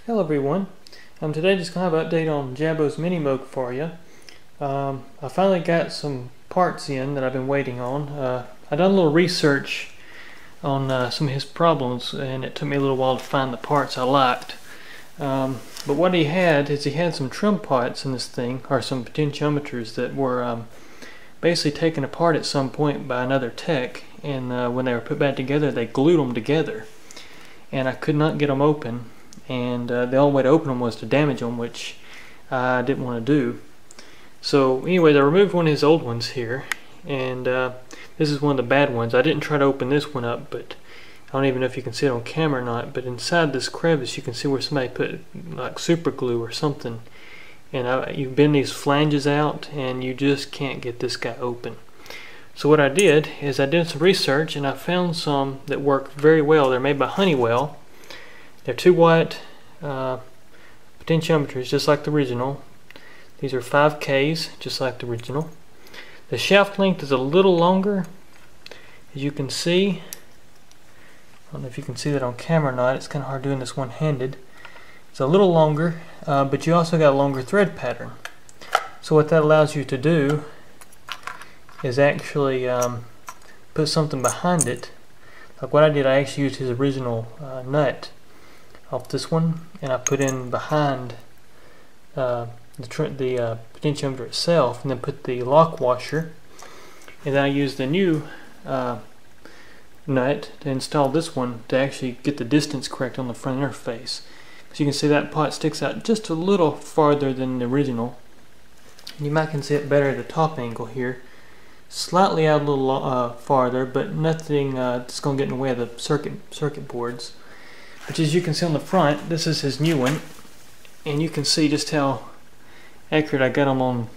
Hello everyone. Today just going to have an update on Jabbo's Minimoog for you. I finally got some parts in that I've been waiting on. I done a little research on some of his problems, and it took me a little while to find the parts I liked. But what he had is he had some trim pots in this thing, or some potentiometers that were basically taken apart at some point by another tech, and when they were put back together they glued them together, and I could not get them open. And the only way to open them was to damage them, which I didn't want to do. So anyway, I removed one of his old ones here, and this is one of the bad ones. I didn't try to open this one up, but I don't even know if you can see it on camera or not, but inside this crevice you can see where somebody put like super glue or something, and you bend these flanges out and you just can't get this guy open. So what I did is I did some research, and I found some that work very well. They're made by Honeywell. They're 2-watt potentiometers, just like the original. These are 5Ks, just like the original. The shaft length is a little longer, as you can see. I don't know if you can see that on camera or not. It's kind of hard doing this one-handed. It's a little longer, but you also got a longer thread pattern. So what that allows you to do is actually put something behind it. Like what I did, I actually used his original nut off this one, and I put in behind the potentiometer itself, and then put the lock washer, and then I used the new nut to install this one to actually get the distance correct on the front interface. So you can see that pot sticks out just a little farther than the original, and you might can see it better at the top angle here. Slightly out a little farther, but nothing that's going to get in the way of the circuit boards. But as you can see on the front, this is his new one, and you can see just how accurate I got him on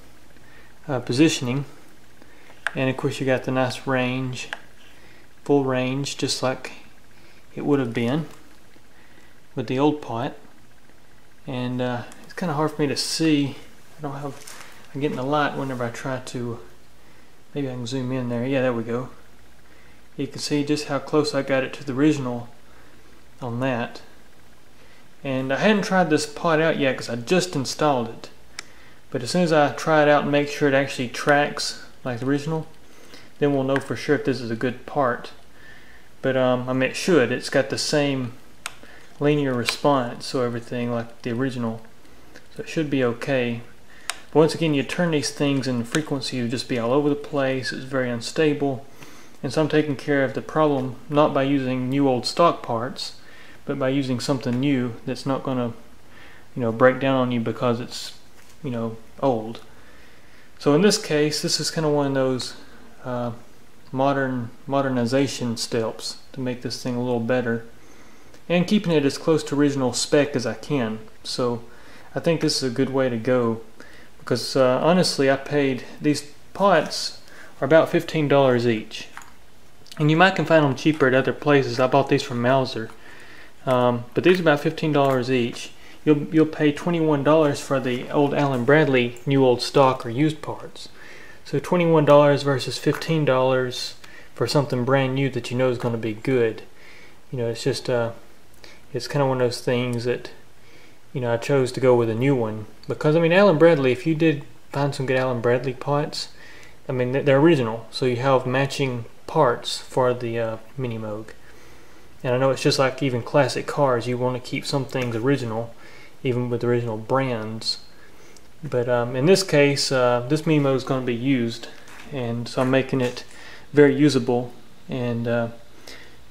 positioning. And of course you got the nice range, full range, just like it would have been with the old pot. And it's kind of hard for me to see. I'm getting the light whenever I try to. Maybe I can zoom in there. Yeah, there we go. You can see just how close I got it to the original on that. And I hadn't tried this pot out yet because I just installed it, but as soon as I try it out and make sure it actually tracks like the original, then we'll know for sure if this is a good part. But I mean, it should. It's got the same linear response, so everything like the original, so it should be okay. But once again, you turn these things and the frequency will just be all over the place. It's very unstable, and so I'm taking care of the problem not by using new old stock parts, but by using something new that's not going to, break down on you because it's, old. So in this case, this is kind of one of those modernization steps to make this thing a little better, and keeping it as close to original spec as I can. So I think this is a good way to go, because honestly, I paid, these pots are about $15 each, and you might can find them cheaper at other places. I bought these from Mauser. But these are about $15 each. You'll pay $21 for the old Allen Bradley new old stock or used parts. So $21 versus $15 for something brand new that you know is going to be good. It's just it's kind of one of those things that I chose to go with a new one, because I mean, Allen Bradley, if you did find some good Allen Bradley pots, I mean, they're original, so you have matching parts for the Minimoog. And I know it's just like even classic cars, you want to keep some things original, even with original brands. But in this case, this Minimoog is going to be used, and so I'm making it very usable, and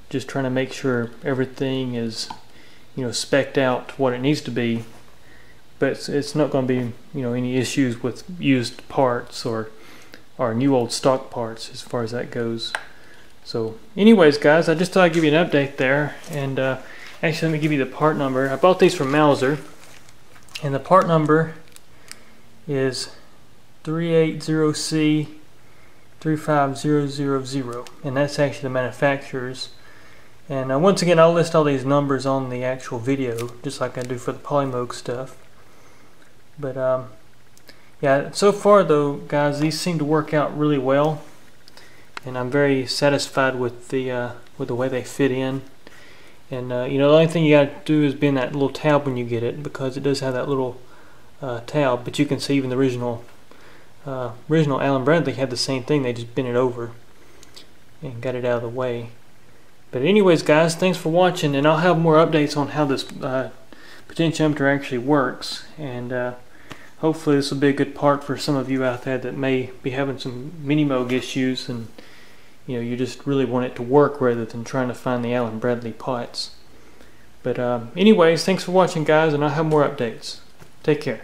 just trying to make sure everything is, spec'd out what it needs to be. But it's not going to be, any issues with used parts or new old stock parts as far as that goes. So anyways, guys, I just thought I'd give you an update there, and actually let me give you the part number. I bought these from Mauser, and the part number is 380C35000, and that's actually the manufacturer's. And once again, I'll list all these numbers on the actual video, just like I do for the Minimoog stuff. But yeah, so far though, guys, these seem to work out really well, and I'm very satisfied with the way they fit in. And you know, the only thing you got to do is bend that little tab when you get it, because it does have that little tab. But you can see even the original Allen Bradley had the same thing. They just bent it over and got it out of the way. But anyways, guys, thanks for watching, and I'll have more updates on how this potentiometer actually works. And hopefully this will be a good part for some of you out there that may be having some Minimoog issues, and you know, you just really want it to work rather than trying to find the Allen Bradley pots. But anyways, thanks for watching, guys, and I'll have more updates. Take care.